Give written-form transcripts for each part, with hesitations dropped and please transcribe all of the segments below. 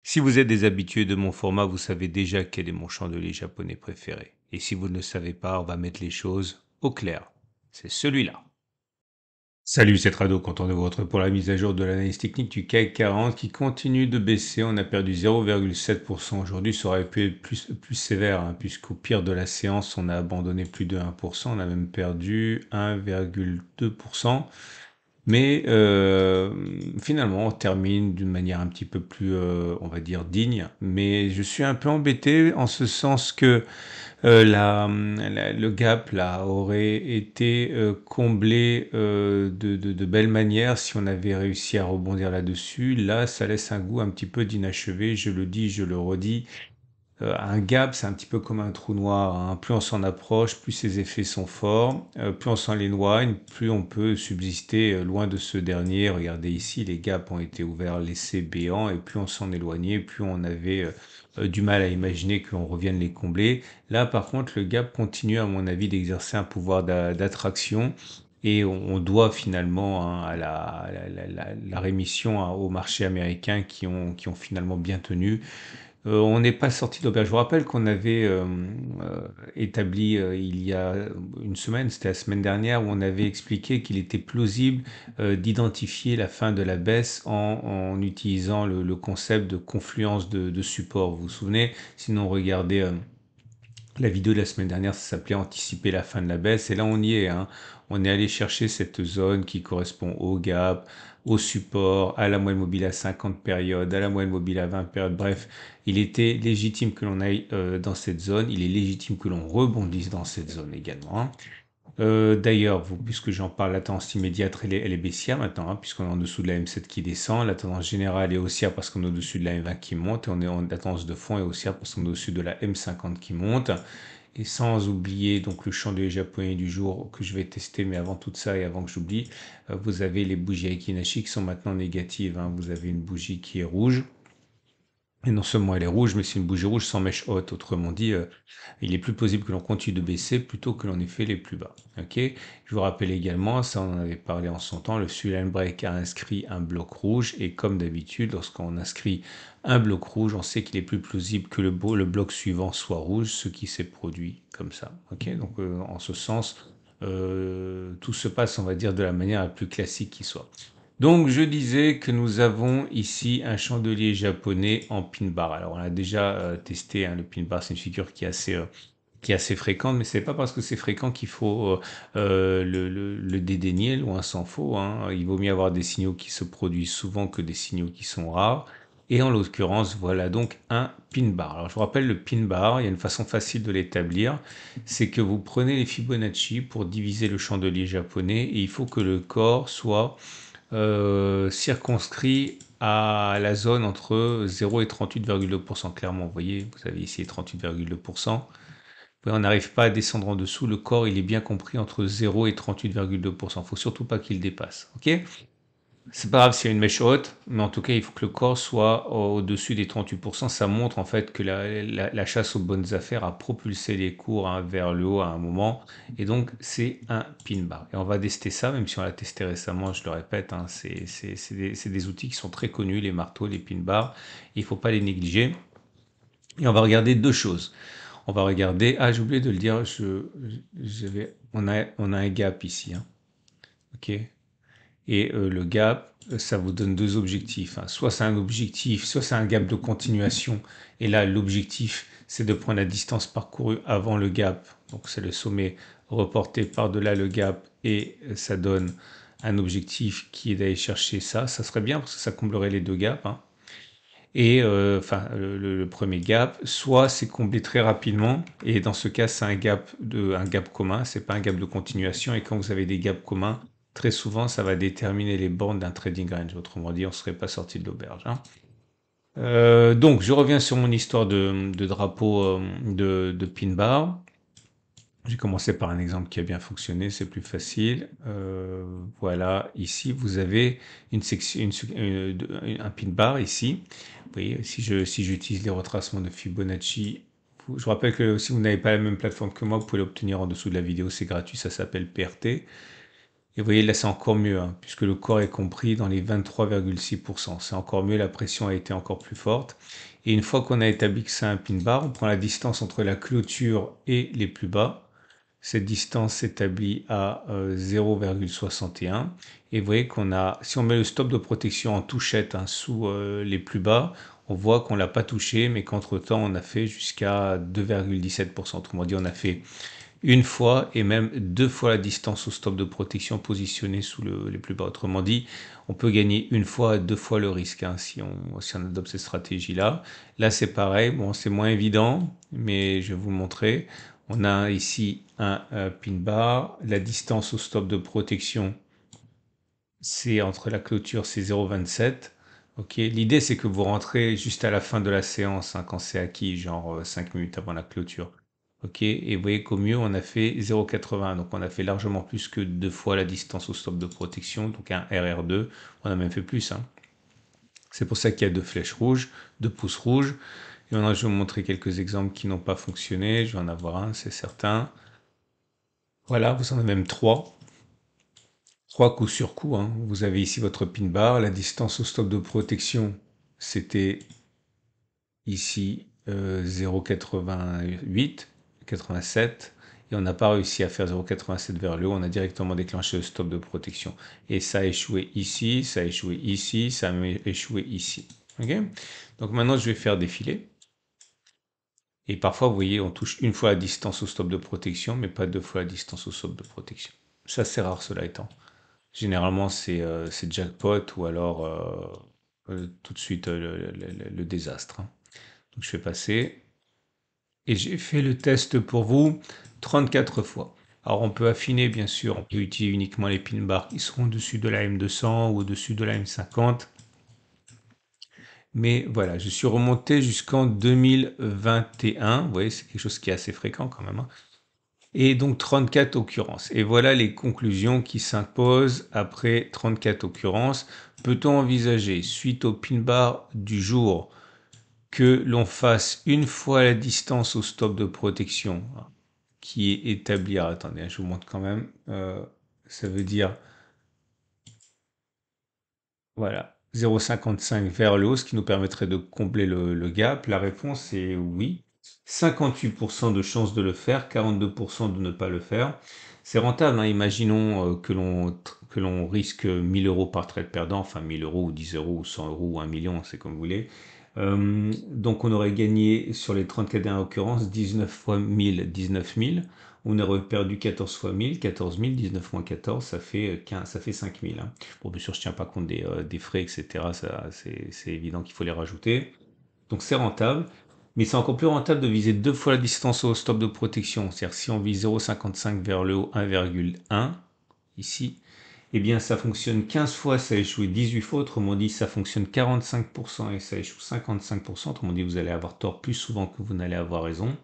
Si vous êtes des habitués de mon format, vous savez déjà quel est mon chandelier japonais préféré. Et si vous ne le savez pas, on va mettre les choses au clair. C'est celui-là. Salut, c'est Trado, content de vous retrouver pour la mise à jour de l'analyse technique du CAC 40 qui continue de baisser. On a perdu 0,7% aujourd'hui, ça aurait pu être plus sévère, hein, puisqu'au pire de la séance, on a abandonné plus de 1%, on a même perdu 1,2%. Mais finalement, on termine d'une manière un petit peu plus, on va dire, digne. Mais je suis un peu embêté en ce sens que le gap là aurait été comblé de belle manière si on avait réussi à rebondir là-dessus. Là, ça laisse un goût un petit peu d'inachevé. Je le dis, je le redis. Un gap, c'est un petit peu comme un trou noir, hein. Plus on s'en approche, plus ses effets sont forts. Plus on s'en éloigne, plus on peut subsister loin de ce dernier. Regardez ici, les gaps ont été ouverts, laissés béants, et plus on s'en éloignait, plus on avait du mal à imaginer qu'on revienne les combler. Là, par contre, le gap continue, à mon avis, d'exercer un pouvoir d'attraction. Et on doit finalement, hein, à la rémission, hein, au marché américain qui ont finalement bien tenu. On n'est pas sorti d'auberge. Je vous rappelle qu'on avait établi il y a une semaine, c'était la semaine dernière, où on avait expliqué qu'il était plausible d'identifier la fin de la baisse en utilisant le concept de confluence de support. Vous vous souvenez? Sinon, regardez la vidéo de la semaine dernière, ça s'appelait anticiper la fin de la baisse. Et là, on y est, hein. On est allé chercher cette zone qui correspond au gap, au support, à la moyenne mobile à 50 périodes, à la moyenne mobile à 20 périodes. Bref, il était légitime que l'on aille dans cette zone. Il est légitime que l'on rebondisse dans cette zone également, hein. D'ailleurs, puisque j'en parle, la tendance immédiate, elle est baissière maintenant, hein, puisqu'on est en dessous de la M7 qui descend. La tendance générale est haussière parce qu'on est au-dessus de la M20 qui monte. Et la tendance de fond est haussière parce qu'on est au-dessus de la M50 qui monte. Et sans oublier donc le chandelier japonais du jour que je vais tester, mais avant tout ça et avant que j'oublie, vous avez les bougies Aikinashi qui sont maintenant négatives, hein. Vous avez une bougie qui est rouge. Et non seulement elle est rouge, mais c'est une bougie rouge sans mèche haute. Autrement dit, il est plus possible que l'on continue de baisser plutôt que l'on ait fait les plus bas. Ok. Je vous rappelle également, ça on en avait parlé en son temps, le Sullen Break a inscrit un bloc rouge et comme d'habitude, lorsqu'on inscrit un bloc rouge, on sait qu'il est plus plausible que le bloc suivant soit rouge, ce qui s'est produit comme ça. Ok. Donc en ce sens, tout se passe, on va dire, de la manière la plus classique qui soit. Donc, je disais que nous avons ici un chandelier japonais en pin bar. Alors, on a déjà testé, hein, le pin bar, c'est une figure qui est assez fréquente, mais c'est pas parce que c'est fréquent qu'il faut le dédaigner, loin s'en faut, hein. Il vaut mieux avoir des signaux qui se produisent souvent que des signaux qui sont rares. Et en l'occurrence, voilà donc un pin bar. Alors, je vous rappelle, le pin bar, il y a une façon facile de l'établir. C'est que vous prenez les Fibonacci pour diviser le chandelier japonais et il faut que le corps soit circonscrit à la zone entre 0 et 38,2%. Clairement, vous voyez, vous avez ici 38,2%. On n'arrive pas à descendre en dessous. Le corps, il est bien compris entre 0 et 38,2%. Il ne faut surtout pas qu'il dépasse. Ok. C'est pas grave s'il y a une mèche haute, mais en tout cas, il faut que le corps soit au-dessus des 38%. Ça montre en fait que la chasse aux bonnes affaires a propulsé les cours, hein, vers le haut à un moment. Et donc, c'est un pin bar. Et on va tester ça, même si on l'a testé récemment, je le répète, hein, c'est des outils qui sont très connus, les marteaux, les pin bars. Il ne faut pas les négliger. Et on va regarder deux choses. On va regarder. Ah, j'ai oublié de le dire. On a un gap ici, hein. Ok. Et le gap, ça vous donne deux objectifs, hein. Soit c'est un objectif, soit c'est un gap de continuation. Et là, l'objectif, c'est de prendre la distance parcourue avant le gap. Donc c'est le sommet reporté par-delà le gap. Et ça donne un objectif qui est d'aller chercher ça. Ça serait bien parce que ça comblerait les deux gaps, hein. Et enfin, le premier gap, soit c'est comblé très rapidement, et dans ce cas, c'est un gap commun, c'est pas un gap de continuation. Et quand vous avez des gaps communs, très souvent, ça va déterminer les bornes d'un trading range. Autrement dit, on ne serait pas sorti de l'auberge, hein. Donc, je reviens sur mon histoire de drapeau de pin bar. J'ai commencé par un exemple qui a bien fonctionné, c'est plus facile. Voilà, ici vous avez une section, un pin bar ici. Vous voyez, si j'utilise les retracements de Fibonacci, je vous rappelle que si vous n'avez pas la même plateforme que moi, vous pouvez l'obtenir en dessous de la vidéo, c'est gratuit, ça s'appelle PRT. Et vous voyez, là, c'est encore mieux, hein, puisque le corps est compris dans les 23,6%. C'est encore mieux, la pression a été encore plus forte. Et une fois qu'on a établi que c'est un pin bar, on prend la distance entre la clôture et les plus bas. Cette distance s'établit à 0,61. Et vous voyez qu'on a, si on met le stop de protection en touchette, hein, sous les plus bas, on voit qu'on l'a pas touché, mais qu'entre-temps, on a fait jusqu'à 2,17%. Autrement dit, on a fait une fois et même deux fois la distance au stop de protection positionné sous les plus bas. Autrement dit, on peut gagner une fois à deux fois le risque, hein, si on adopte cette stratégie-là. Là, c'est pareil. Bon, c'est moins évident, mais je vais vous le montrer. On a ici un pin bar. La distance au stop de protection, c'est entre la clôture, c'est 0,27. Ok. L'idée, c'est que vous rentrez juste à la fin de la séance, hein, quand c'est acquis, genre 5 minutes avant la clôture. Ok. Et vous voyez qu'au mieux, on a fait 0,80. Donc, on a fait largement plus que deux fois la distance au stop de protection. Donc, un RR2. On a même fait plus, hein. C'est pour ça qu'il y a deux flèches rouges, deux pouces rouges. Et maintenant, je vais vous montrer quelques exemples qui n'ont pas fonctionné. Je vais en avoir un, c'est certain. Voilà, vous en avez même trois. Trois coups sur coup, hein. Vous avez ici votre pin bar. La distance au stop de protection, c'était ici 0,88, 87. Et on n'a pas réussi à faire 0,87 vers le haut. On a directement déclenché le stop de protection. Et ça a échoué ici, ça a échoué ici, ça a échoué ici. Ok. Donc maintenant, je vais faire défiler. Et parfois, vous voyez, on touche une fois la distance au stop de protection, mais pas deux fois la distance au stop de protection. Ça, c'est rare, cela étant. Généralement, c'est jackpot ou alors tout de suite le désastre, hein. Donc, je vais passer. Et j'ai fait le test pour vous 34 fois. Alors, on peut affiner, bien sûr. On peut utiliser uniquement les pin bars qui seront au-dessus de la M200 ou au-dessus de la M50. Mais voilà, je suis remonté jusqu'en 2021. Vous voyez, c'est quelque chose qui est assez fréquent quand même, hein. Et donc 34 occurrences. Et voilà les conclusions qui s'imposent après 34 occurrences. Peut-on envisager, suite au pin bar du jour, que l'on fasse une fois la distance au stop de protection qui est établie? Alors, attendez, je vous montre quand même. Ça veut dire, voilà, 0,55 vers le haut, ce qui nous permettrait de combler le gap. La réponse est oui. 58% de chances de le faire, 42% de ne pas le faire. C'est rentable, hein. Imaginons que l'on risque 1000 euros par trade perdant, enfin 1000 euros ou 10 euros ou 100 euros ou 1 million, c'est comme vous voulez. Donc on aurait gagné sur les 34 dernières occurrences 19 fois 1000, 19 000. On aurait perdu 14 fois 1000, 14 000, 19 moins 14, ça fait 15, ça fait 5000, hein. Bon, bien sûr, je tiens pas compte des frais, etc. Ça, c'est évident qu'il faut les rajouter. Donc c'est rentable. Mais c'est encore plus rentable de viser deux fois la distance au stop de protection. C'est-à-dire si on vise 0,55 vers le haut, 1,1 ici, eh bien ça fonctionne 15 fois, ça a échoué 18 fois. Autrement dit, ça fonctionne 45% et ça échoue 55%. Autrement dit, vous allez avoir tort plus souvent que vous n'allez avoir raison.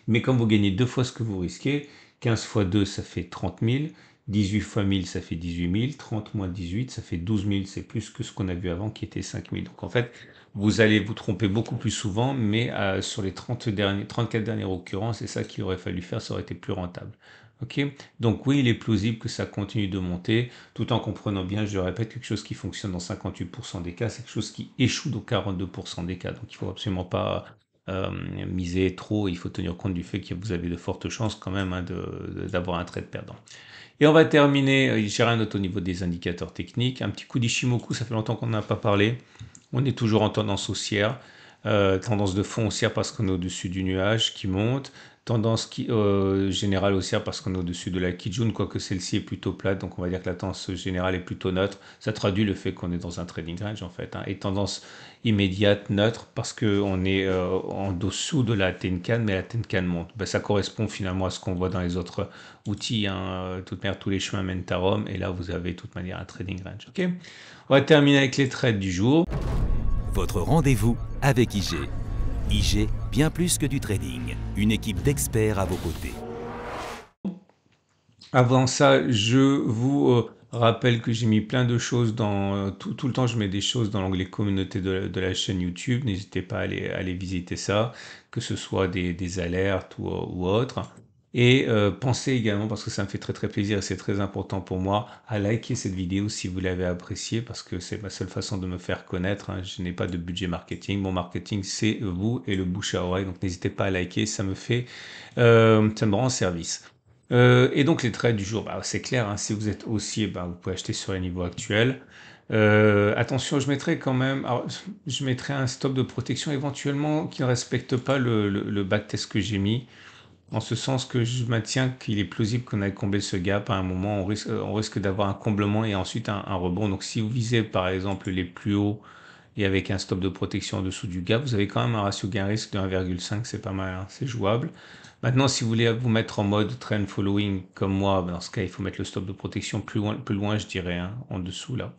Mais comme vous gagnez deux fois ce que vous risquez, 15 fois 2, ça fait 30 000. 18 fois 1000, ça fait 18 000. 30 moins 18, ça fait 12 000. C'est plus que ce qu'on a vu avant qui était 5 000. Donc en fait, vous allez vous tromper beaucoup plus souvent, mais sur les 34 dernières occurrences, c'est ça qu'il aurait fallu faire, ça aurait été plus rentable. Ok. Donc oui, il est plausible que ça continue de monter, tout en comprenant bien, je répète, quelque chose qui fonctionne dans 58% des cas, c'est quelque chose qui échoue dans 42% des cas. Donc il ne faut absolument pas miser trop, il faut tenir compte du fait que vous avez de fortes chances quand même, hein, d'avoir un trade perdant. Et on va terminer, j'ai rien d'autre au niveau des indicateurs techniques. Un petit coup d'Ishimoku, ça fait longtemps qu'on n'en a pas parlé. On est toujours en tendance haussière, tendance de fond haussière parce qu'on est au-dessus du nuage qui monte, tendance générale haussière parce qu'on est au-dessus de la Kijun, quoique celle-ci est plutôt plate, donc on va dire que la tendance générale est plutôt neutre. Ça traduit le fait qu'on est dans un trading range en fait, hein. Et tendance immédiate neutre parce qu'on est en dessous de la Tenkan, mais la Tenkan monte. Ben, ça correspond finalement à ce qu'on voit dans les autres outils, hein. De toute manière, tous les chemins mènent à Rome, et là vous avez de toute manière un trading range. Ok. On va terminer avec les trades du jour. Votre rendez-vous avec IG. IG, bien plus que du trading. Une équipe d'experts à vos côtés. Avant ça, je vous rappelle que j'ai mis plein de choses dans tout le temps. Je mets des choses dans l'onglet communauté de la chaîne YouTube. N'hésitez pas à aller visiter ça, que ce soit des alertes ou autre. Et pensez également, parce que ça me fait très très plaisir et c'est très important pour moi, à liker cette vidéo si vous l'avez appréciée, parce que c'est ma seule façon de me faire connaître, hein. Je n'ai pas de budget marketing. Mon marketing, c'est vous et le bouche à oreille. Donc n'hésitez pas à liker, ça me rend service. Et donc les trades du jour, bah, c'est clair, hein, si vous êtes haussier, bah, vous pouvez acheter sur les niveaux actuels. Attention, je mettrai quand même, alors, je mettrai un stop de protection éventuellement qui ne respecte pas le backtest que j'ai mis. En ce sens que je maintiens qu'il est plausible qu'on ait comblé ce gap à un moment, on risque d'avoir un comblement et ensuite un rebond. Donc si vous visez par exemple les plus hauts et avec un stop de protection en dessous du gap, vous avez quand même un ratio gain-risque de 1,5, c'est pas mal, hein, c'est jouable. Maintenant, si vous voulez vous mettre en mode trend following comme moi, ben, dans ce cas, il faut mettre le stop de protection plus loin je dirais, hein, en dessous là.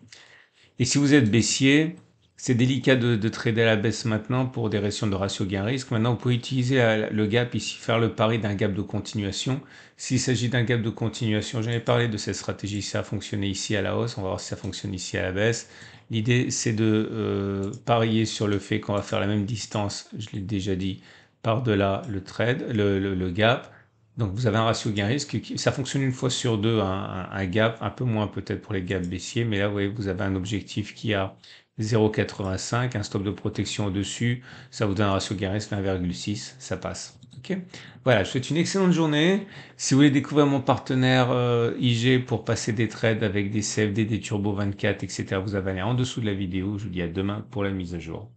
Et si vous êtes baissier, c'est délicat de trader à la baisse maintenant pour des raisons de ratio gain-risque. Maintenant, vous pouvez utiliser le gap ici, faire le pari d'un gap de continuation. S'il s'agit d'un gap de continuation, j'en ai parlé de cette stratégie, ça a fonctionné ici à la hausse, on va voir si ça fonctionne ici à la baisse. L'idée, c'est de parier sur le fait qu'on va faire la même distance, je l'ai déjà dit, par-delà le trade, le gap. Donc vous avez un ratio gain-risque, ça fonctionne une fois sur deux, un gap, un peu moins peut-être pour les gaps baissiers, mais là vous voyez, vous avez un objectif qui a 0,85, un stop de protection au-dessus, ça vous donne un ratio gain-risque de 1,6, ça passe. Ok. Voilà, je vous souhaite une excellente journée. Si vous voulez découvrir mon partenaire IG pour passer des trades avec des CFD, des Turbo 24, etc., vous avez allé en dessous de la vidéo. Je vous dis à demain pour la mise à jour.